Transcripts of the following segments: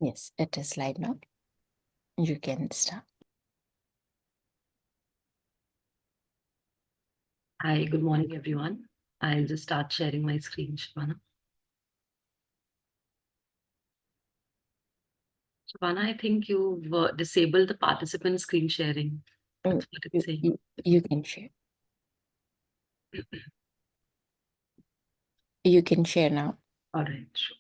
Yes, it is live now. You can start. Hi, good morning, everyone. I'll just start sharing my screen, Shavana. Shavana, I think you've disabled the participant screen sharing. That's what it's saying. You can share. You can share now. All right, sure.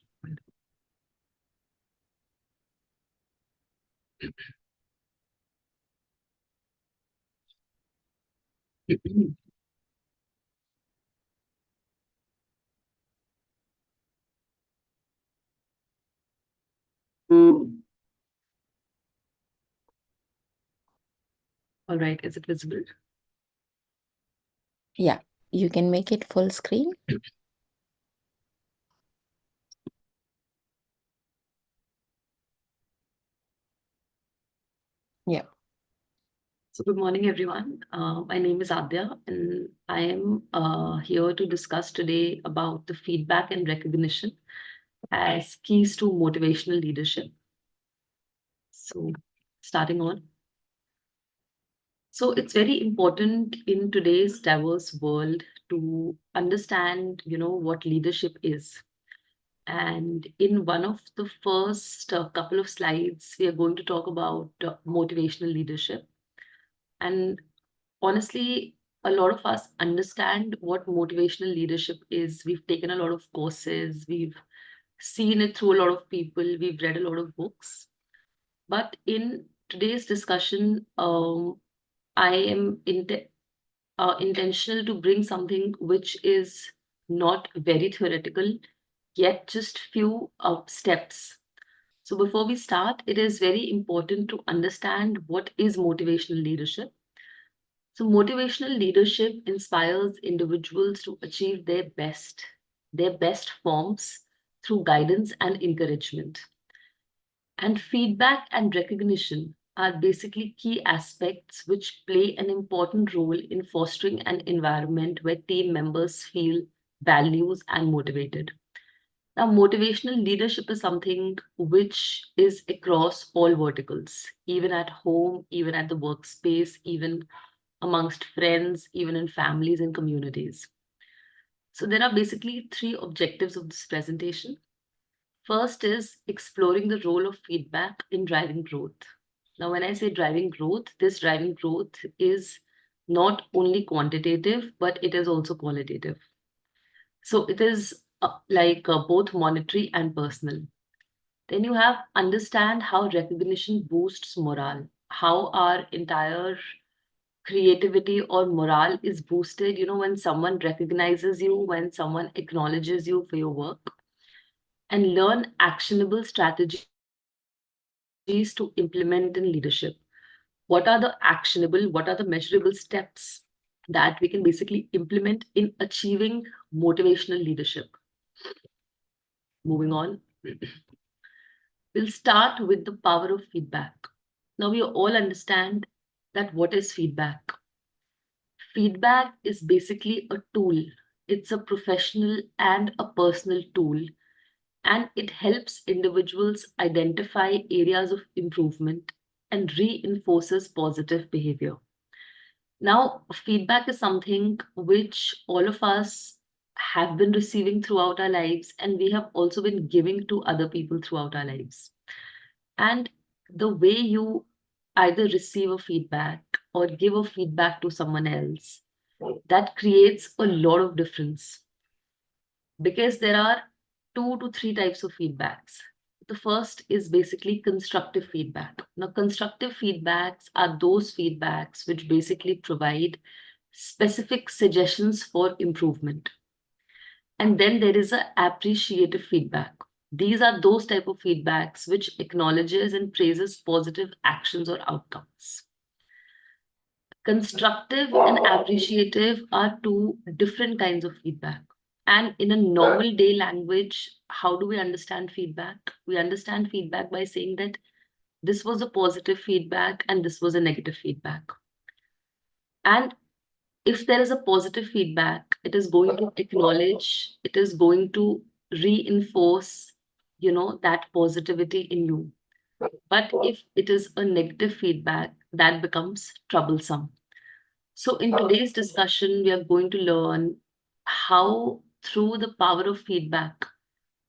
All right, is it visible? Yeah, you can make it full screen. Yeah. So good morning, everyone. My name is Aadya, and I am here to discuss today about the feedback and recognition as keys to motivational leadership. So starting on. So it's very important in today's diverse world to understand, what leadership is. And in one of the first couple of slides, we are going to talk about motivational leadership. And honestly, a lot of us understand what motivational leadership is. We've taken a lot of courses, we've seen it through a lot of people, we've read a lot of books. But in today's discussion, I am intentional to bring something which is not very theoretical, yet just few steps. So before we start, it is very important to understand what is motivational leadership. So motivational leadership inspires individuals to achieve their best forms through guidance and encouragement. And feedback and recognition are basically key aspects which play an important role in fostering an environment where team members feel values and motivated. Now, motivational leadership is something which is across all verticals, even at home, even at the workspace, even amongst friends, even in families and communities. So, there are basically three objectives of this presentation. First is exploring the role of feedback in driving growth. Now, when I say driving growth, this driving growth is not only quantitative, but it is also qualitative. So it is both monetary and personal. Then you have understand how recognition boosts morale, how our entire creativity or morale is boosted, when someone recognizes you, when someone acknowledges you for your work, and learn actionable strategies to implement in leadership. What are the actionable, what are the measurable steps that we can basically implement in achieving motivational leadership? Moving on, we'll start with the power of feedback. Now, we all understand that what is feedback? Feedback is basically a tool. It's a professional and a personal tool, and it helps individuals identify areas of improvement and reinforces positive behavior. Now, feedback is something which all of us have been receiving throughout our lives, and we have also been giving to other people throughout our lives. And the way you either receive a feedback or give a feedback to someone else, that creates a lot of difference, because there are 2 to 3 types of feedbacks. The first is basically constructive feedback. Now, constructive feedbacks are those feedbacks which basically provide specific suggestions for improvement. And then there is a appreciative feedback. These are those type of feedbacks which acknowledges and praises positive actions or outcomes. Constructive and appreciative are two different kinds of feedback. And in a normal day language, how do we understand feedback? We understand feedback by saying that this was a positive feedback and this was a negative feedback. And if there is a positive feedback, it is going to acknowledge, it is going to reinforce that positivity in you. But if it is a negative feedback, that becomes troublesome. So, in today's discussion, we are going to learn how, through the power of feedback,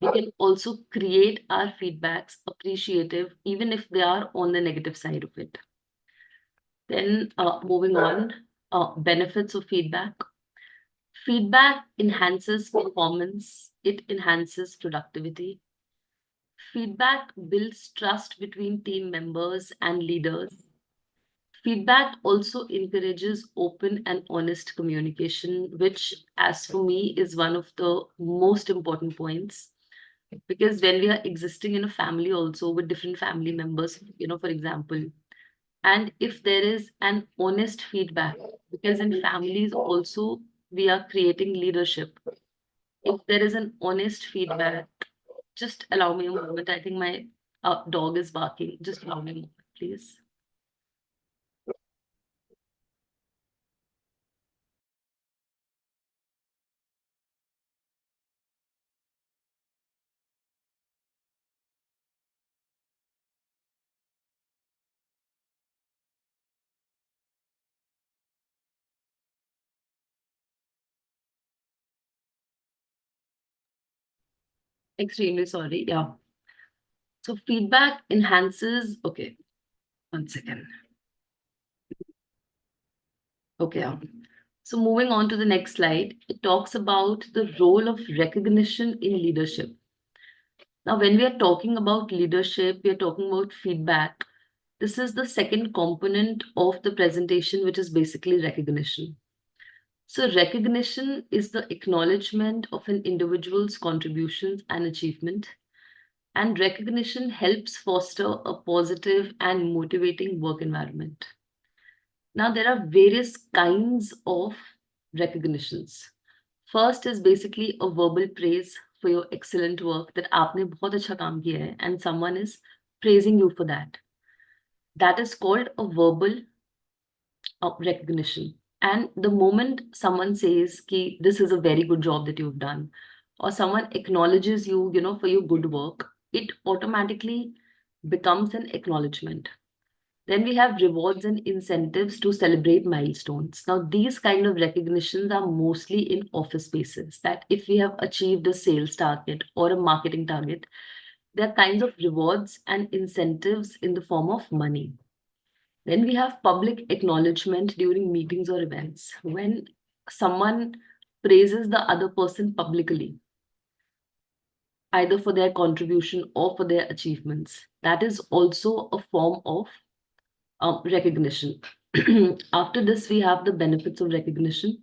we can also create our feedbacks appreciative, even if they are on the negative side of it. Then, moving on, benefits of feedback. Feedback enhances performance, it enhances productivity. Feedback builds trust between team members and leaders. Feedback also encourages open and honest communication, which, as for me, is one of the most important points. Because when we are existing in a family, also with different family members, for example, and if there is an honest feedback, because in families also we are creating leadership. If there is an honest feedback, just allow me a moment. I think my dog is barking. Just allow me a moment, please. Extremely sorry. Yeah. So feedback enhances. Okay, one second. Okay. So moving on to the next slide, it talks about the role of recognition in leadership. Now, when we are talking about leadership, we are talking about feedback. This is the second component of the presentation, which is basically recognition. So, recognition is the acknowledgement of an individual's contributions and achievement. And recognition helps foster a positive and motivating work environment. Now, there are various kinds of recognitions. First is basically a verbal praise for your excellent work, that आपने बहुत अच्छा काम किया है, and someone is praising you for that. That is called a verbal recognition. And the moment someone says ki, this is a very good job that you've done, or someone acknowledges you, for your good work, it automatically becomes an acknowledgement. Then we have rewards and incentives to celebrate milestones. Now, these kind of recognitions are mostly in office spaces, that if we have achieved a sales target or a marketing target, there are kinds of rewards and incentives in the form of money. Then we have public acknowledgement during meetings or events. When someone praises the other person publicly, either for their contribution or for their achievements, that is also a form of recognition. After this, we have the benefits of recognition.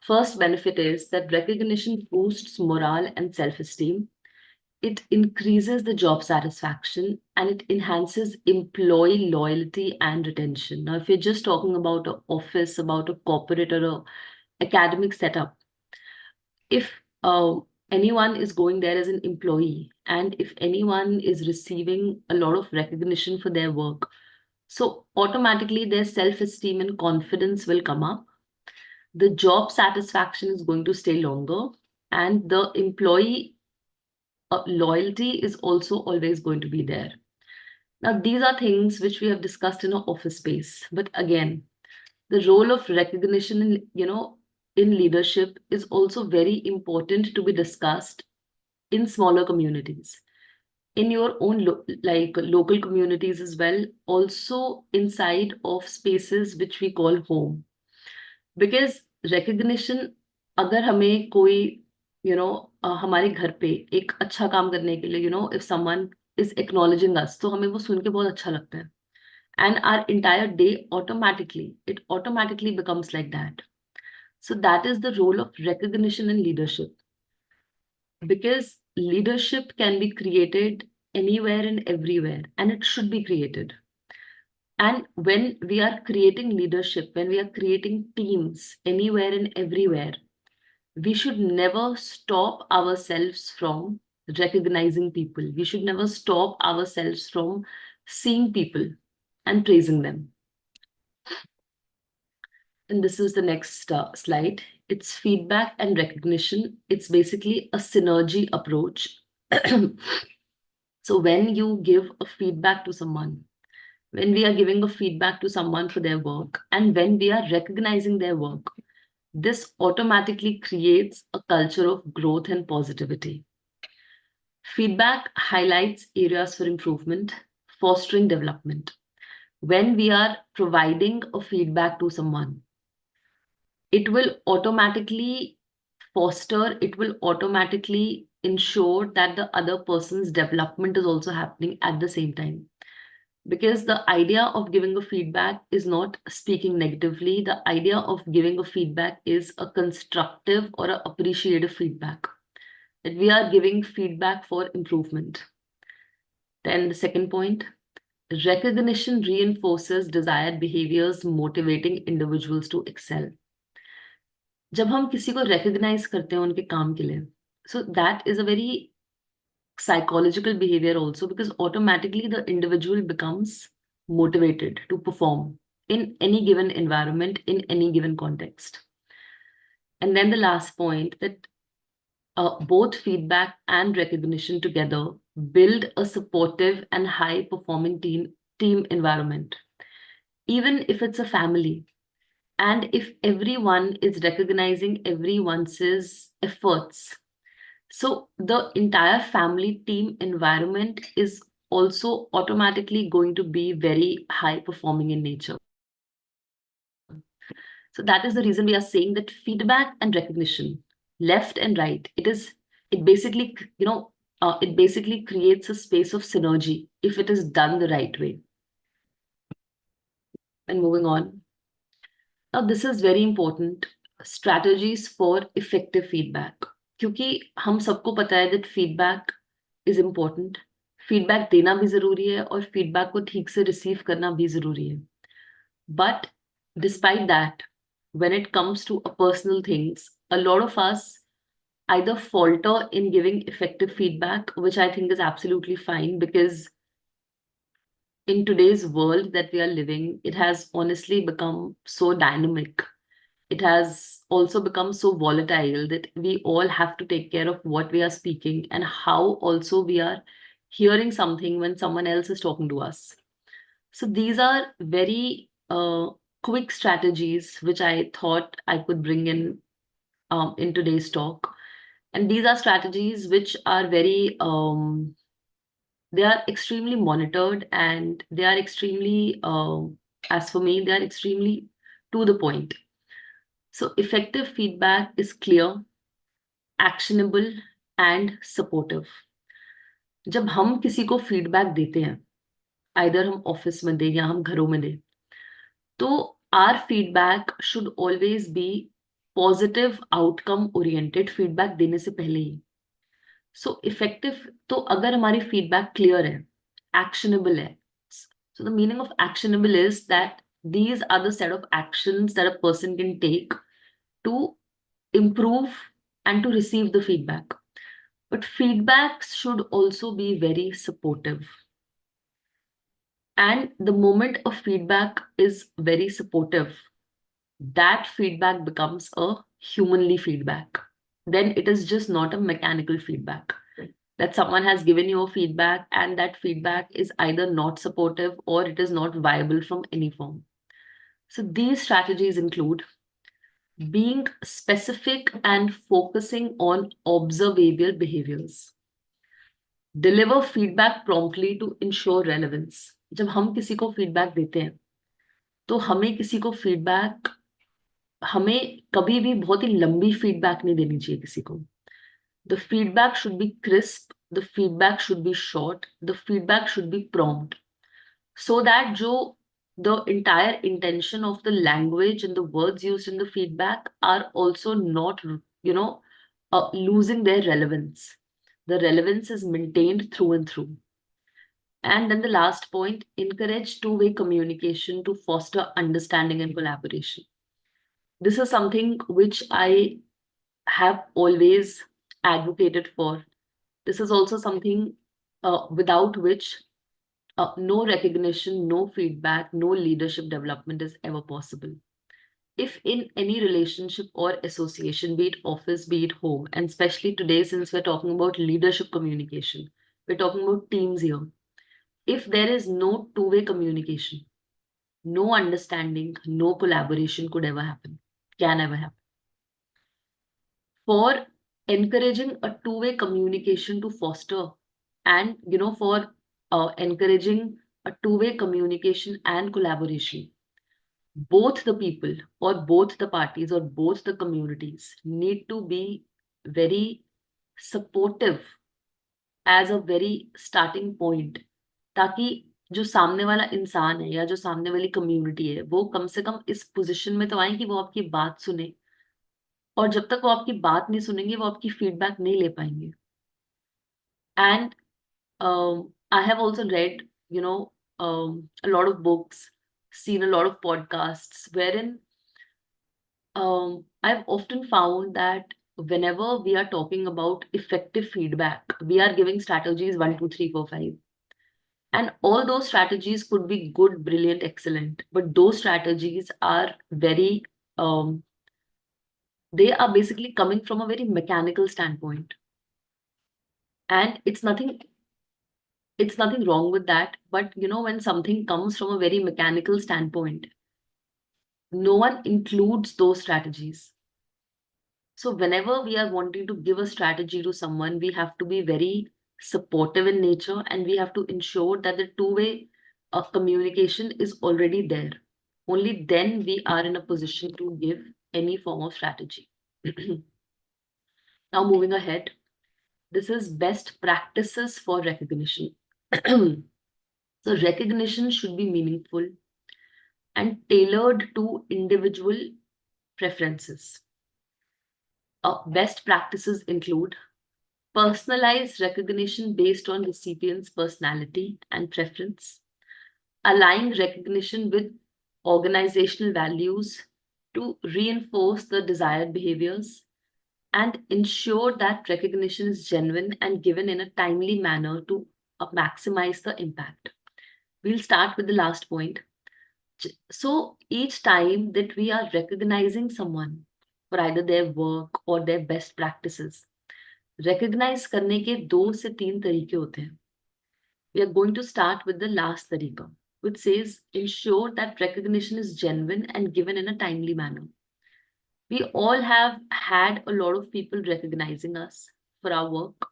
First benefit is that recognition boosts morale and self-esteem. It increases the job satisfaction and it enhances employee loyalty and retention. Now, if you're just talking about an office, about a corporate or a academic setup, if anyone is going there as an employee and if anyone is receiving a lot of recognition for their work, so automatically their self-esteem and confidence will come up. The job satisfaction is going to stay longer, and the employee loyalty is also always going to be there. Now, these are things which we have discussed in our office space. But again, the role of recognition in leadership is also very important to be discussed in smaller communities, in your own local communities as well, also inside of spaces which we call home. Because recognition, अगर हमें कोई हमारे घर पे एक अच्छा काम करने के लिए if someone is acknowledging us, तो हमें वो सुन के बहुत अच्छा लगता है, and our entire day automatically becomes like that. So that is the role of recognition in leadership, because leadership can be created anywhere and everywhere, and it should be created. And when we are creating leadership, when we are creating teams anywhere and everywhere, we should never stop ourselves from recognizing people. We should never stop ourselves from seeing people and praising them. And this is the next slide. It's feedback and recognition. It's basically a synergy approach. So when you give a feedback to someone, when we are giving a feedback to someone for their work, and when we are recognizing their work, this automatically creates a culture of growth and positivity. Feedback highlights areas for improvement, fostering development. When we are providing a feedback to someone, it will automatically foster, it will automatically ensure that the other person's development is also happening at the same time. Because the idea of giving a feedback is not speaking negatively. The idea of giving a feedback is a constructive or an appreciative feedback, that we are giving feedback for improvement. Then the second point, recognition reinforces desired behaviors, motivating individuals to excel. जब हम किसी को recognize करते हैं उनके काम के लिए, so that is a very psychological behavior also, because automatically the individual becomes motivated to perform in any given environment, in any given context. And then the last point, that both feedback and recognition together build a supportive and high performing team environment. Even if it's a family, and if everyone is recognizing everyone's efforts, so the entire family team environment is also automatically going to be very high performing in nature. So that is the reason we are saying that feedback and recognition, left and right, it basically, it basically creates a space of synergy if it is done the right way. And moving on. Now, this is very important. Strategies for effective feedback. क्योंकि हम सबको पता है that feedback is important. Feedback देना भी जरूरी है और feedback को ठीक से receive करना भी जरूरी है. But despite that, when it comes to personal things, a lot of us either falter in giving effective feedback, which I think is absolutely fine, because in today's world that we are living, it has honestly become so dynamic. It has also become so volatile that we all have to take care of what we are speaking and how also we are hearing something when someone else is talking to us. So these are very quick strategies which I thought I could bring in today's talk. And these are strategies which are very they are extremely monitored, and they are extremely, as for me, they are extremely to the point. So effective feedback is clear, actionable, and supportive. जब हम किसी को feedback देते हैं, either हम office में दें या हम घरों में दें, तो our feedback should always be positive outcome oriented feedback देने से पहले ही. So effective, तो अगर हमारी feedback clear है, actionable है. So the meaning of actionable is that these are the set of actions that a person can take to improve and to receive the feedback. But feedback should also be very supportive. And the moment of feedback is very supportive, that feedback becomes a humanly feedback. Then it is just not a mechanical feedback. That someone has given you a feedback and that feedback is either not supportive or it is not viable from any form. So these strategies include being specific and focusing on observable behaviors. Deliver feedback promptly to ensure relevance. जब हम किसी को feedback देते हैं, तो हमें किसी को feedback, हमें कभी भी बहुत ही लंबी feedback नहीं देनी चाहिए किसी को. The feedback should be crisp, the feedback should be short, the feedback should be prompt, so that the entire intention of the language and the words used in the feedback are also not, losing their relevance. The relevance is maintained through and through. And then the last point, encourage two-way communication to foster understanding and collaboration. This is something which I have always advocated for. This is also something without which no recognition, no feedback, no leadership development is ever possible. If in any relationship or association, be it office, be it home, and especially today, since we're talking about leadership communication, We're talking about teams here. If there is no two-way communication, no understanding, no collaboration could ever happen, can ever happen. For encouraging a two-way communication to foster, and for encouraging a two-way communication and collaboration, both the people or both the parties or both the communities need to be very supportive as a very starting point, ताकि जो सामने वाला इंसान है या जो सामने वाली कम्युनिटी है वो कम से कम इस पोजीशन में तो आए कि वो आपकी बात सुने, और जब तक वो आपकी बात नहीं सुनेंगे वो आपकी फीडबैक नहीं ले पाएंगे. And I have also read, a lot of books, seen a lot of podcasts wherein I've often found that whenever we are talking about effective feedback, we are giving strategies 1, 2, 3, 4, 5. And all those strategies could be good, brilliant, excellent. But those strategies are very, they are basically coming from a very mechanical standpoint. And it's nothing wrong with that. But when something comes from a very mechanical standpoint, no one includes those strategies. So whenever we are wanting to give a strategy to someone, we have to be very supportive in nature, and we have to ensure that the two-way communication is already there. Only then we are in a position to give any form of strategy. Now moving ahead, this is best practices for recognition. So recognition should be meaningful and tailored to individual preferences. Best practices include personalized recognition based on recipient's personality and preference, align recognition with organizational values to reinforce the desired behaviors, and ensure that recognition is genuine and given in a timely manner to maximize the impact. We'll start with the last point. So each time that we are recognizing someone for either their work or their best practices, recognize करने के 2 से 3 तरीके होते हैं. We are going to start with the last तरीका, which says ensure that recognition is genuine and given in a timely manner. We all have had a lot of people recognizing us for our work.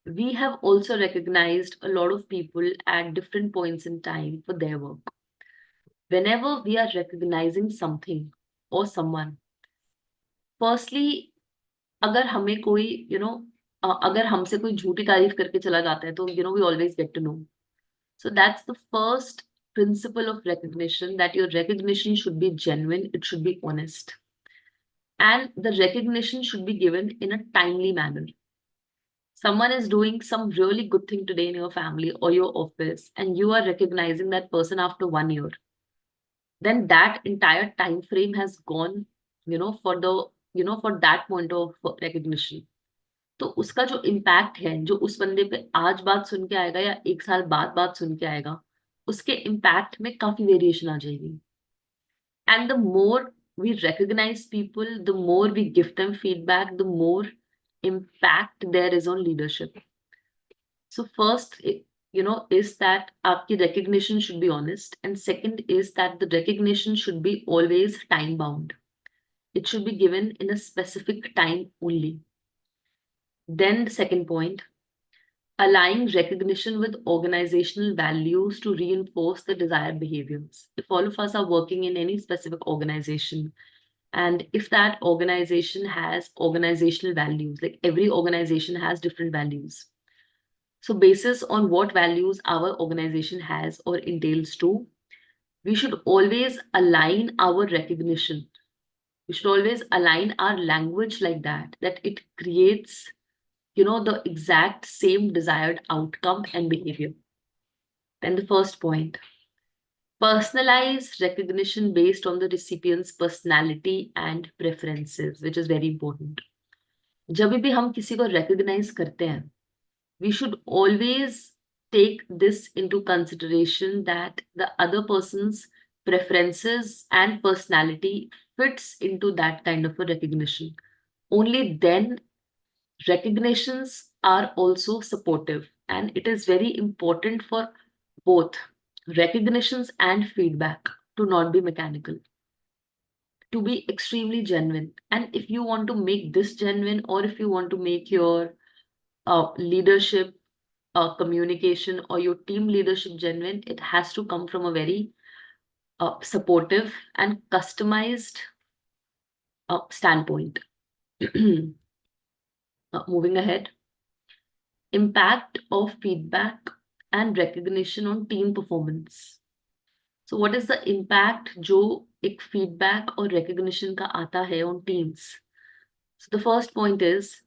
We have also recognized a lot of people at different points in time for their work. Whenever we are recognizing something or someone, firstly, अगर हमें कोई अगर हमसे कोई झूठी तारीफ करके चला जाता है तो we always get to know. So that's the first principle of recognition, that your recognition should be genuine, it should be honest, and the recognition should be given in a timely manner. Someone is doing some really good thing today in your family or your office, and you are recognizing that person after 1 year, then that entire time frame has gone, for the, for that point of recognition. तो उसका जो impact है, जो उस बंदे पे आज बात सुन के आएगा या 1 साल बाद बात सुन के आएगा, उसके इम्पैक्ट में काफी वेरिएशन आ जाएगी. And the more we recognize people, the more we give them feedback, the more impact there is on leadership. So first, is that aapki recognition should be honest, and second is that the recognition should be always time bound. It should be given in a specific time only. Then the second point, align recognition with organizational values to reinforce the desired behaviors. If all of us are working in any specific organization, and if that organization has organizational values, like every organization has different values. So basis on what values our organization has or entails to, we should always align our recognition. We should always align our language like that it creates the exact same desired outcome and behavior. Then the first point, personalized recognition based on the recipient's personality and preferences, which is very important. जब भी हम किसी को recognize करते हैं, we should always take this into consideration that the other person's preferences and personality fits into that kind of a recognition. Only then recognitions are also supportive. and it is very important for both recognitions and feedback to not be mechanical, to be extremely genuine. And if you want to make this genuine, or if you want to make your leadership, communication, or your team leadership genuine, it has to come from a very supportive and customized standpoint. Moving ahead, impact of feedback and recognition on team performance. So what is the impact जो एक feedback और recognition का आता है on teams? So the first point is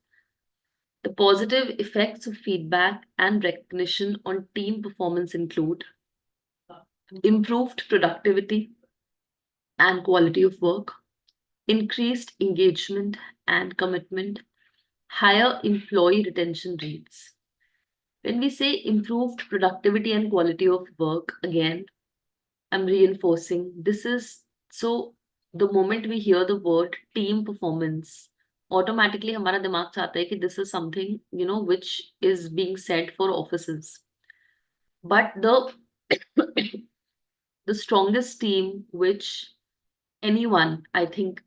the positive effects of feedback and recognition on team performance include improved productivity and quality of work, increased engagement and commitment, higher employee retention rates. When we say improved productivity and quality of work, again, I'm reinforcing this is so the moment we hear the word team performance, automatically हमारा दिमाग चाहता है कि this is something, which is being said for offices. But the strongest team which anyone, I think,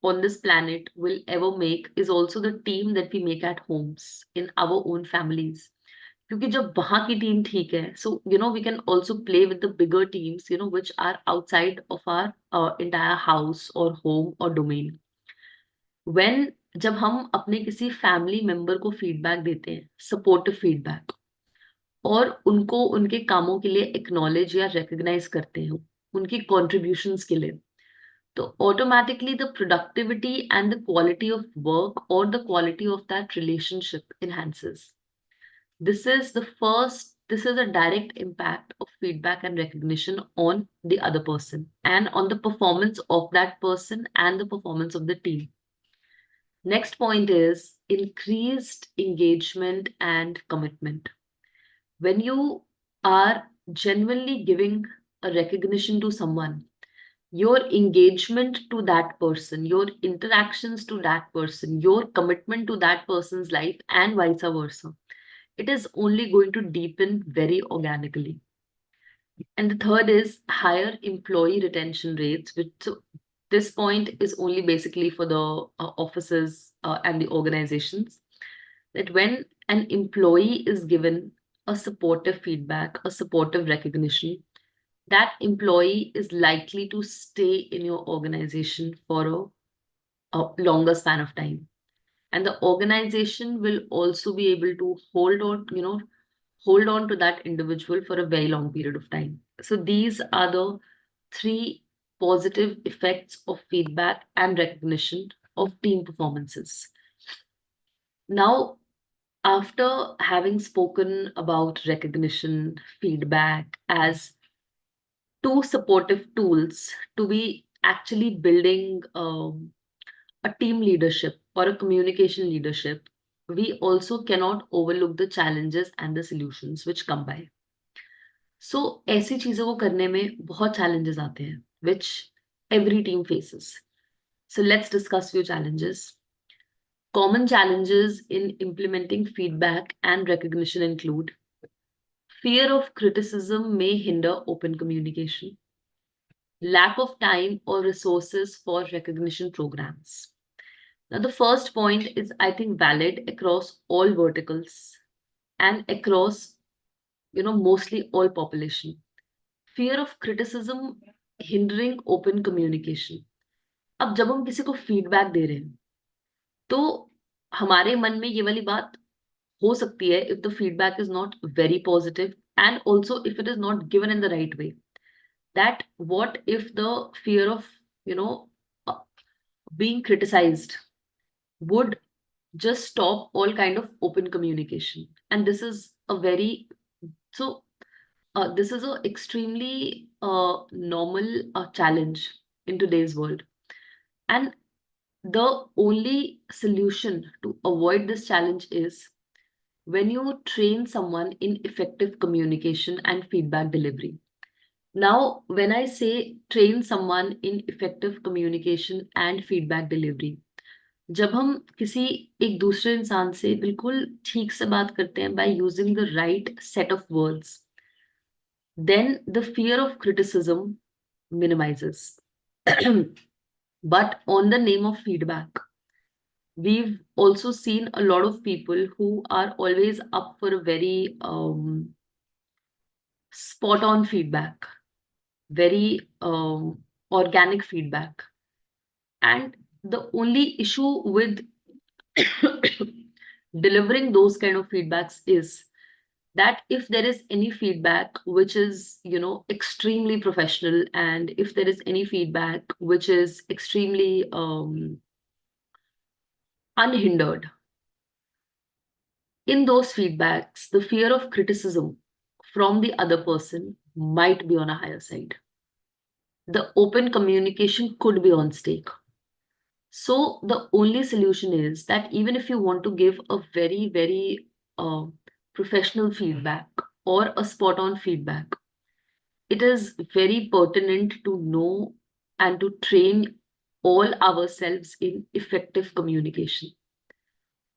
on this planet will ever make is also the team that we make at homes, in our own families. क्योंकि जब वहां की team ठीक है, so we can also play with the bigger teams, which are outside of our entire house or home or domain. When जब हम अपने किसी फैमिली मेंबर को फीडबैक देते हैं, सपोर्टिव फीडबैक, और उनको उनके कामों के लिए एक्नॉलेज या रिकग्नाइज करते हैं, उनकी कॉन्ट्रीब्यूशंस के लिए, तो automatically the productivity and the quality of work or the quality of that relationship enhances. This is a direct impact of feedback and recognition on the other person and on the performance of that person and the performance of the team. Next point is increased engagement and commitment. When you are genuinely giving a recognition to someone, your engagement to that person, your interactions to that person, your commitment to that person's life, and vice versa, it is only going to deepen very organically. And the third is higher employee retention rates, which so this point is only basically for the offices and the organizations. That when an employee is given a supportive feedback, a supportive recognition, that employee is likely to stay in your organization for a longer span of time. And the organization will also be able to hold on to that individual for a very long period of time. So these are the 3 positive effects of feedback and recognition of team performances. Now, after having spoken about recognition, feedback as 2 supportive tools to be actually building a team leadership or a communication leadership, we also cannot overlook the challenges and the solutions which come by. So, ऐसी चीजों को करने में बहुत challenges आते हैं, which every team faces. So, let's discuss few challenges. Common challenges in implementing feedback and recognition include fear of criticism may hinder open communication, lack of time or resources for recognition programs. Now, the first point is, I think, valid across all verticals and across, mostly all population. Fear of criticism hindering open communication. अब जब हम किसी को feedback दे रहे हैं, तो हमारे मन में ये वाली बात हो सकती है if the feedback is not very positive and also if it is not given in the right way. That what if the fear of, uh, being criticized would just stop all kind of open communication. And this is a very this is a extremely normal challenge in today's world. And the only solution to avoid this challenge is when you train someone in effective communication and feedback delivery. Now, when I say train someone in effective communication and feedback delivery, जब हम किसी एक दूसरे इंसान से बिल्कुल ठीक से बात करते हैं by using the right set of words, then the fear of criticism minimizes. But on the name of feedback, we've also seen a lot of people who are always up for a very spot on feedback, very organic feedback. And the only issue with delivering those kind of feedbacks is that if there is any feedback which is, extremely professional, and if there is any feedback which is extremely unhindered, in those feedbacks, the fear of criticism from the other person might be on a higher side. The open communication could be on stake. So the only solution is that even if you want to give a very, very professional feedback or a spot on feedback, it is very pertinent to know and to train all ourselves in effective communication.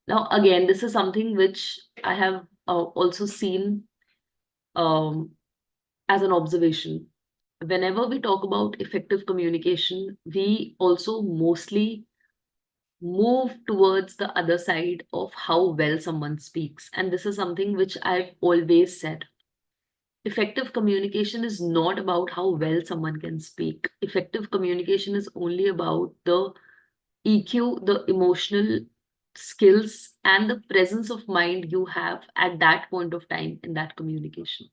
Now, again, this is something which I have also seen um, as an observation. Whenever we talk about effective communication, we also mostly move towards the other side of how well someone speaks. And this is something which I've always said. Effective communication is not about how well someone can speak. Effective communication is only about the EQ, the emotional skills, and the presence of mind you have at that point of time in that communication.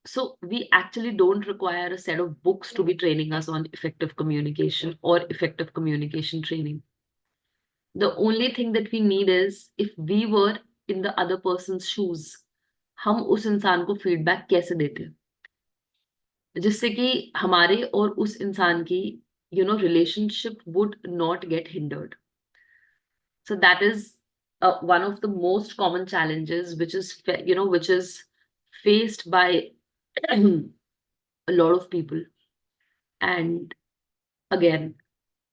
So we actually don't require a set of books to be training us on effective communication or effective communication training. The only thing that we need is, if we were in the other person's shoes, हम उस इंसान को feedback कैसे देते, जिससे कि हमारे और उस इंसान की relationship would not get hindered. So that is one of the most common challenges which is which is faced by a lot of people. And again,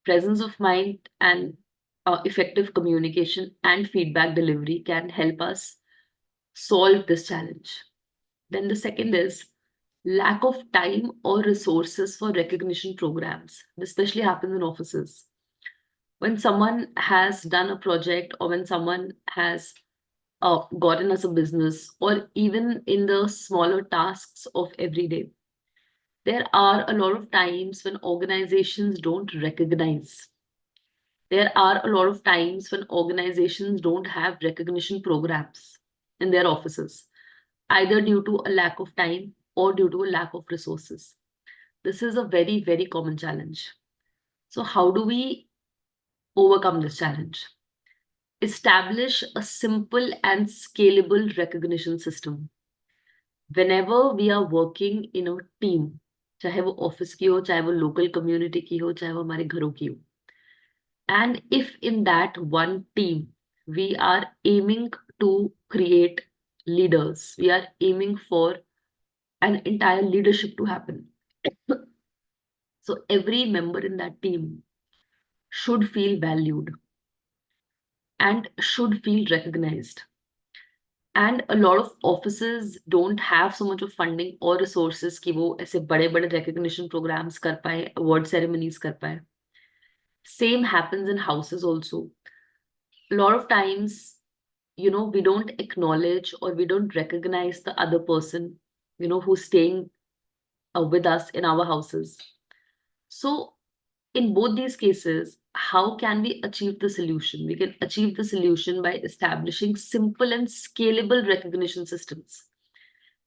presence of mind and effective communication and feedback delivery can help us solve this challenge. Then the second is lack of time or resources for recognition programs. This especially happens in offices. When someone has done a project, or when someone has gotten us a business, or even in the smaller tasks of every day, there are a lot of times when organizations don't recognize. There are a lot of times when organizations don't have recognition programs in their offices, either due to a lack of time or due to a lack of resources. This is a very, very common challenge. So, how do we overcome this challenge? Establish a simple and scalable recognition system. Whenever we are working in a team, चाहे वो office की हो, चाहे वो local community की हो, चाहे वो हमारे घरों की हो, and if in that one team we are aiming to create leaders, we are aiming for an entire leadership to happen. So every member in that team should feel valued and should feel recognized. And a lot of offices don't have so much of funding or resources कि वो ऐसे बड़े बड़े recognition programs कर पाए, award ceremonies कर पाए. Same happens in houses also. A lot of times, we don't acknowledge or we don't recognize the other person, who's staying with us in our houses. So in both these cases, how can we achieve the solution? We can achieve the solution by establishing simple and scalable recognition systems.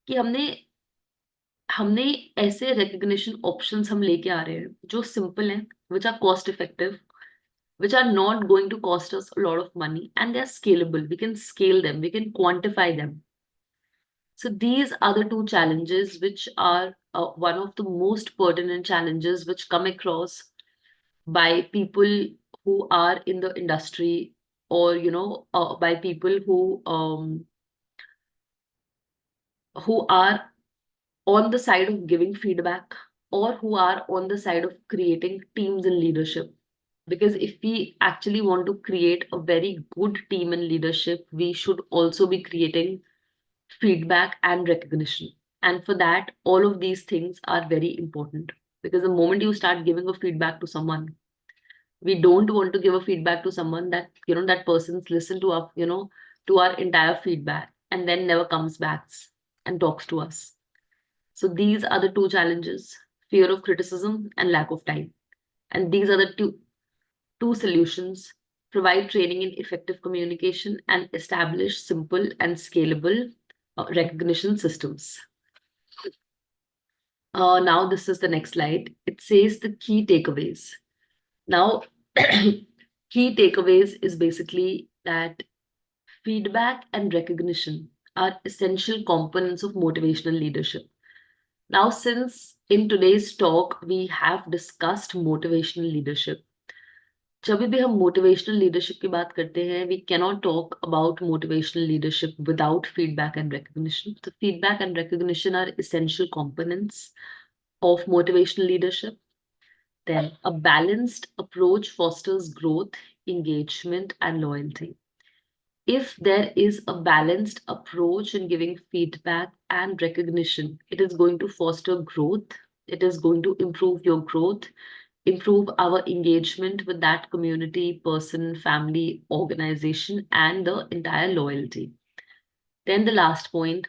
कि हमने ऐसे recognition options हम लेके आ रहे हैं जो simple हैं, which are cost effective, which are not going to cost us a lot of money, and they are scalable. We can scale them, we can quantify them. So these are the two challenges which are one of the most pertinent challenges which come across by people who are in the industry, or by people who are on the side of giving feedback, or who are on the side of creating teams and leadership. Because if we actually want to create a very good team and leadership, we should also be creating feedback and recognition. And for that, all of these things are very important. Because the moment you start giving a feedback to someone, we don't want to give a feedback to someone that, that person's listened to our, to our entire feedback and then never comes back and talks to us. So these are the two challenges: fear of criticism and lack of time. And these are the two solutions: provide training in effective communication and establish simple and scalable recognition systems. Now, this is the next slide. It says the key takeaways. Now, key takeaways is basically that feedback and recognition are essential components of motivational leadership. Now, since in today's talk we have discussed motivational leadership, जब भी हम motivational leadership की बात करते हैं, we cannot talk about motivational leadership without feedback and recognition. So feedback and recognition are essential components of motivational leadership. Then a balanced approach fosters growth, engagement, and loyalty. If there is a balanced approach in giving feedback and recognition, it is going to foster growth, it is going to improve your growth, improve our engagement with that community, person, family, organization, and the entire loyalty. Then the last point: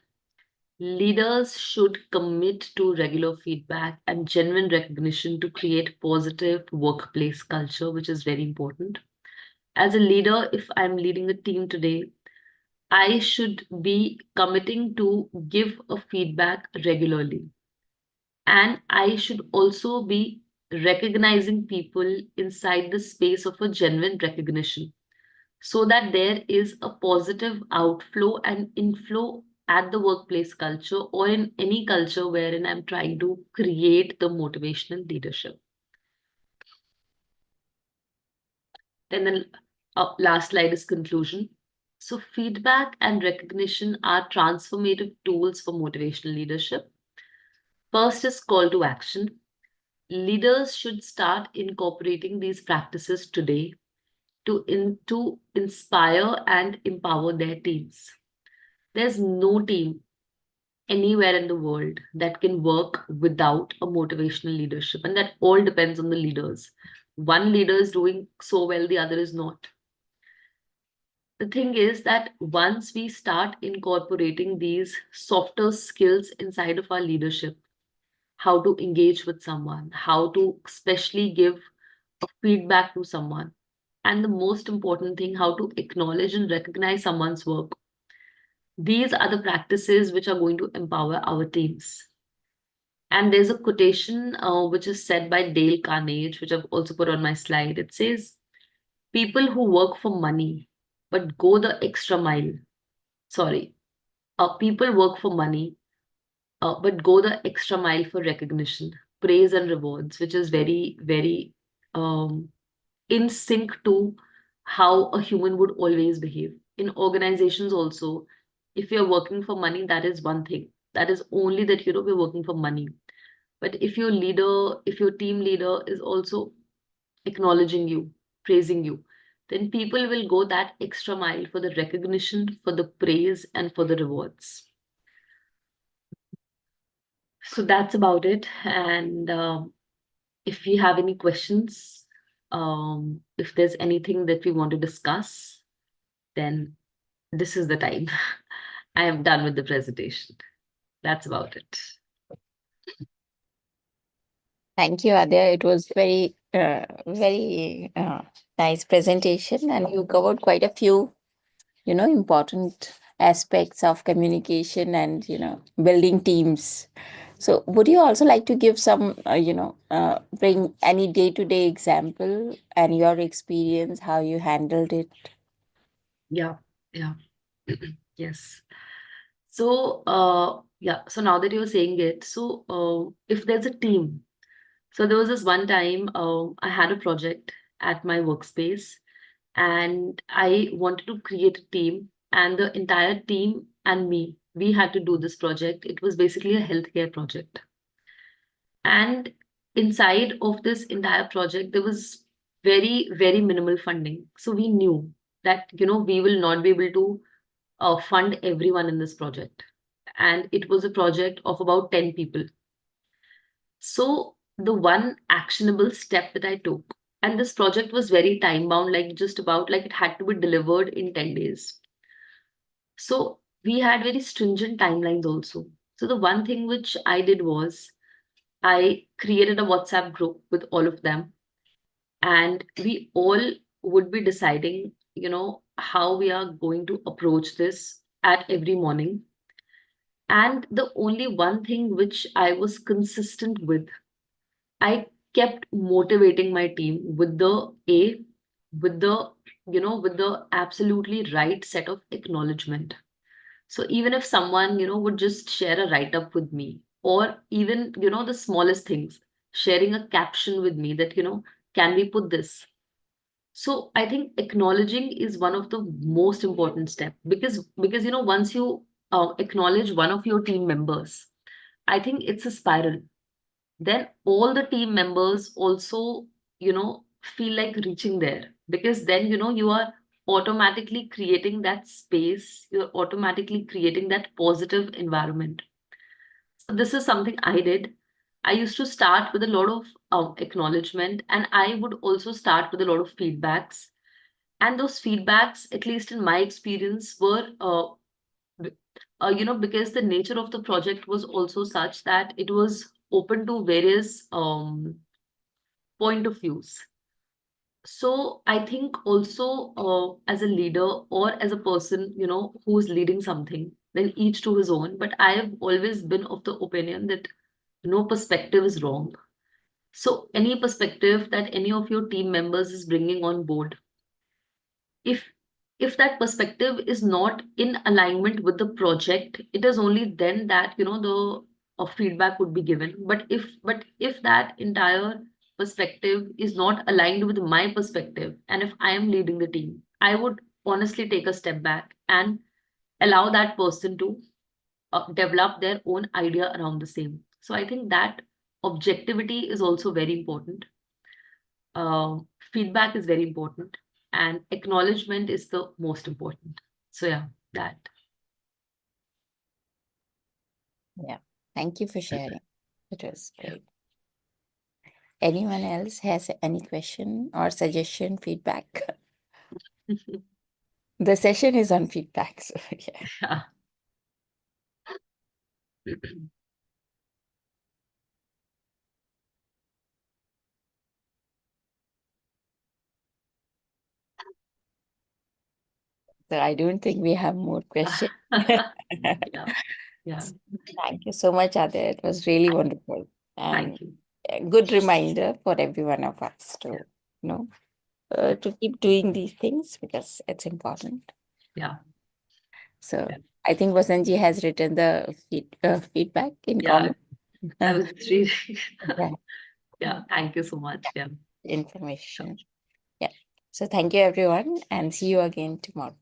leaders should commit to regular feedback and genuine recognition to create positive workplace culture, which is very important. As a leader, if I'm leading a team today, I should be committing to give a feedback regularly. And I should also be recognizing people inside the space of a genuine recognition so that there is a positive outflow and inflow at the workplace culture or in any culture wherein I'm trying to create the motivational leadership. Then the last slide is conclusion. So feedback and recognition are transformative tools for motivational leadership. First is call to action. Leaders should start incorporating these practices today to inspire and empower their teams. There's no team anywhere in the world that can work without a motivational leadership, and that all depends on the leaders. One leader is doing so well, the other is not. The thing is that once we start incorporating these softer skills inside of our leadership, how to engage with someone, how to especially give a feedback to someone, and the most important thing, how to acknowledge and recognize someone's work. These are the practices which are going to empower our teams. And there's a quotation which is said by Dale Carnegie, which I've also put on my slide. It says, people who work for money but go the extra mile. Sorry, people work for money but go the extra mile for recognition, praise, and rewards, which is very, very in sync to how a human would always behave. In organizations also, if you're working for money, that is one thing. That is only that, we're working for money. But if your leader, if your team leader is also acknowledging you, praising you, then people will go that extra mile for the recognition, for the praise, and for the rewards. So that's about it. And if you have any questions, if there's anything that we want to discuss, then this is the time. I am done with the presentation. That's about it. Thank you, Aadya. It was very nice presentation, and you covered quite a few, important aspects of communication and, building teams. So, would you also like to give some, bring any day-to-day example and your experience, how you handled it? Yeah. Yes. So, so now that you're saying it, so if there's a team, so there was this one time I had a project at my workspace and I wanted to create a team, and the entire team and me, we had to do this project. It was basically a healthcare project. And inside of this entire project, there was very, very minimal funding. So we knew that, we will not be able to fund everyone in this project. And it was a project of about 10 people. So the one actionable step that I took, and this project was very time bound, like just about like it had to be delivered in 10 days. So we had very stringent timelines also. So the one thing which I did was I created a WhatsApp group with all of them, and we all would be deciding, how we are going to approach this at every morning. And the only one thing which I was consistent with, I kept motivating my team with with the, with the absolutely right set of acknowledgement. So even if someone, would just share a write up with me, or even, the smallest things, sharing a caption with me that, can we put this? So I think acknowledging is one of the most important step, because once you acknowledge one of your team members, I think it's a spiral. Then all the team members also, feel like reaching there, because then, you are automatically creating that space, you're automatically creating that positive environment. So this is something I did. I used to start with a lot of acknowledgement, and I would also start with a lot of feedbacks. And those feedbacks, at least in my experience, were b- because the nature of the project was also such that it was open to various point of views. So I think also, as a leader or as a person, who is leading something, then each to his own. But I have always been of the opinion that no perspective is wrong. So any perspective that any of your team members is bringing on board, if if that perspective is not in alignment with the project, it is only then that, the feedback would be given. But if that entire perspective is not aligned with my perspective, and if I am leading the team, I would honestly take a step back and allow that person to develop their own idea around the same. So I think that objectivity is also very important. uh, Feedback is very important, and acknowledgement is the most important. So yeah, that. Yeah. Thank you for sharing. It was Yeah. great. Anyone else has any question or suggestion, feedback? The session is on feedback. So yeah. Yeah. So I don't think we have more questions. Yeah, yeah. Thank you so much, Aadya. It was really wonderful and Thank you. a good reminder for every one of us Yeah, you know, to keep doing these things because it's important. yeah, So yeah. I think Vasanji has written the feedback in Yeah, comment. I Uh, was reading. yeah, Yeah, thank you so much. Yeah. information. Yeah. So thank you, everyone, and see you again tomorrow.